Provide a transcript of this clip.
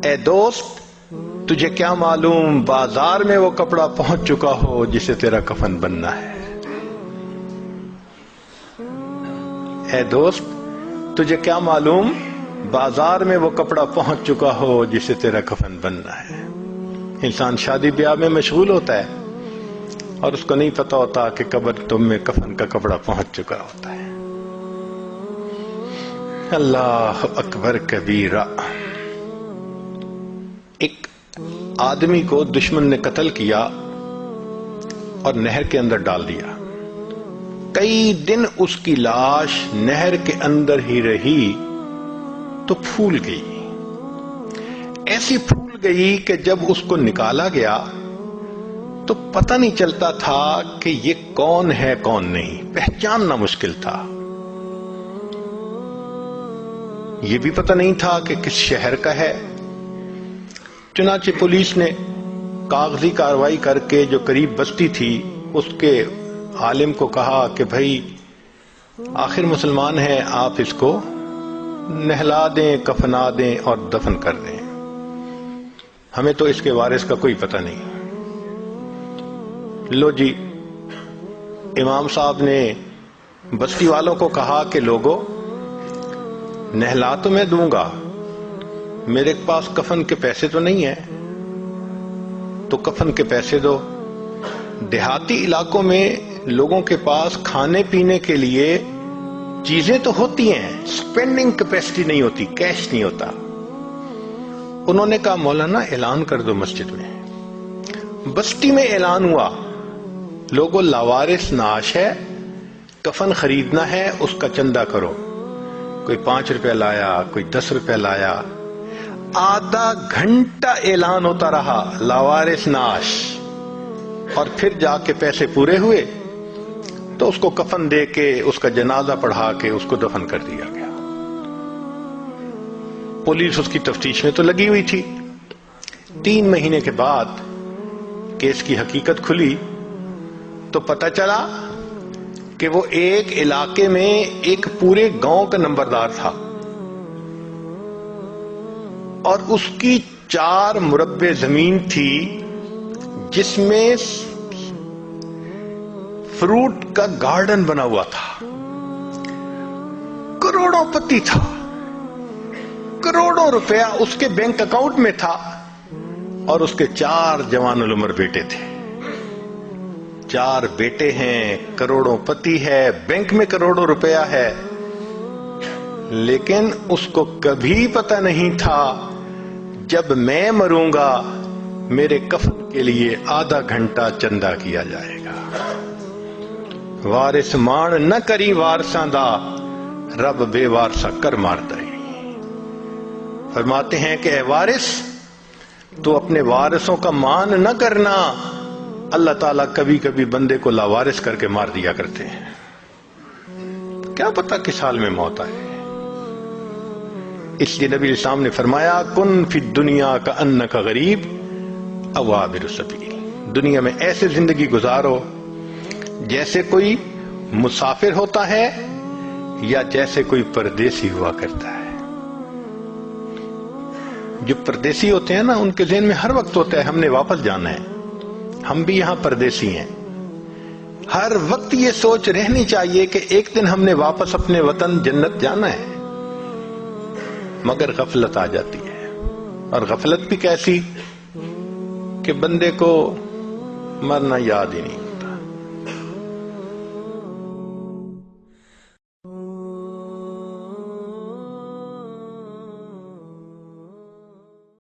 اے دوست تجھے کیا معلوم بازار میں وہ کپڑا پہنچ چکا ہو جسے تیرا کفن بننا ہے. اے دوست تجھے کیا معلوم بازار میں وہ کپڑا پہنچ چکا ہو جسے تیرا کفن بننا ہے. انسان شادی بیاہ میں مشغول ہوتا ہے اور اس کو نہیں پتا ہوتا کہ قبر تم میں کفن کا کپڑا پہنچ چکا ہوتا ہے. اللہ اکبر کبیرہ. ایک آدمی کو دشمن نے قتل کیا اور نہر کے اندر ڈال دیا. کئی دن اس کی لاش نہر کے اندر ہی رہی تو پھول گئی. ایسی پھول گئی کہ جب اس کو نکالا گیا تو پتہ نہیں چلتا تھا کہ یہ کون ہے کون نہیں. پہچاننا مشکل تھا. یہ بھی پتہ نہیں تھا کہ کس شہر کا ہے. چنانچہ پولیس نے کاغذی کارروائی کر کے جو قریب بستی تھی اس کے عالم کو کہا کہ بھائی آخر مسلمان ہے، آپ اس کو نہلا دیں، کفنا دیں اور دفن کر دیں، ہمیں تو اس کے وارث کا کوئی پتہ نہیں. لو جی، امام صاحب نے بستی والوں کو کہا کہ لوگوں نہلا تو میں دوں گا، میرے پاس کفن کے پیسے تو نہیں ہیں، تو کفن کے پیسے دو. دیہاتی علاقوں میں لوگوں کے پاس کھانے پینے کے لیے چیزیں تو ہوتی ہیں، سپینڈنگ کیپیسٹی نہیں ہوتی، کیش نہیں ہوتا. انہوں نے کہا مولانا اعلان کر دو مسجد میں. بستی میں اعلان ہوا، لوگوں لاوارث نعش ہے، کفن خریدنا ہے، اس کا چندہ کرو. کوئی 5 روپے لایا، کوئی 10 روپے لایا. آدھا گھنٹہ اعلان ہوتا رہا لاوارث نعش، اور پھر جا کے پیسے پورے ہوئے تو اس کو کفن دے کے اس کا جنازہ پڑھا کے اس کو دفن کر دیا گیا. پولیس اس کی تفتیش میں تو لگی ہوئی تھی. 3 مہینے کے بعد کیس کی حقیقت کھلی تو پتہ چلا کہ وہ ایک علاقے میں ایک پورے گاؤں کا نمبردار تھا اور اس کی 4 مربع زمین تھی جس میں فروٹ کا گارڈن بنا ہوا تھا. کروڑوں پتی تھا، کروڑوں روپیہ اس کے بینک اکاؤنٹ میں تھا اور اس کے 4 جوان العمر بیٹے تھے. 4 بیٹے ہیں، کروڑوں پتی ہے، بینک میں کروڑوں روپیہ ہے، لیکن اس کو کبھی پتہ نہیں تھا جب میں مروں گا میرے کفن کے لیے آدھا گھنٹہ چندہ کیا جائے گا. وارث مان نہ کری وارثاں دا، رب بے وارثہ کر مارتا ہے. فرماتے ہیں کہ اے وارث تو اپنے وارثوں کا مان نہ کرنا، اللہ تعالیٰ کبھی کبھی بندے کو لاوارث کر کے مار دیا کرتے ہیں، کیا پتہ کس حال میں موت آئے. اس لیے نبی اسلام نے فرمایا کن فی الدنیا کأنک غریب او عابر السبیل. دنیا میں ایسے زندگی گزارو جیسے کوئی مسافر ہوتا ہے یا جیسے کوئی پردیسی ہوا کرتا ہے. جو پردیسی ہوتے ہیں نا ان کے ذہن میں ہر وقت ہوتا ہے ہم نے واپس جانا ہے. ہم بھی یہاں پردیسی ہیں. ہر وقت یہ سوچ رہنی چاہیے کہ ایک دن ہم نے واپس اپنے وطن جنت جانا ہے، مگر غفلت آ جاتی ہے. اور غفلت بھی کیسی کہ بندے کو مرنا یاد ہی نہیں.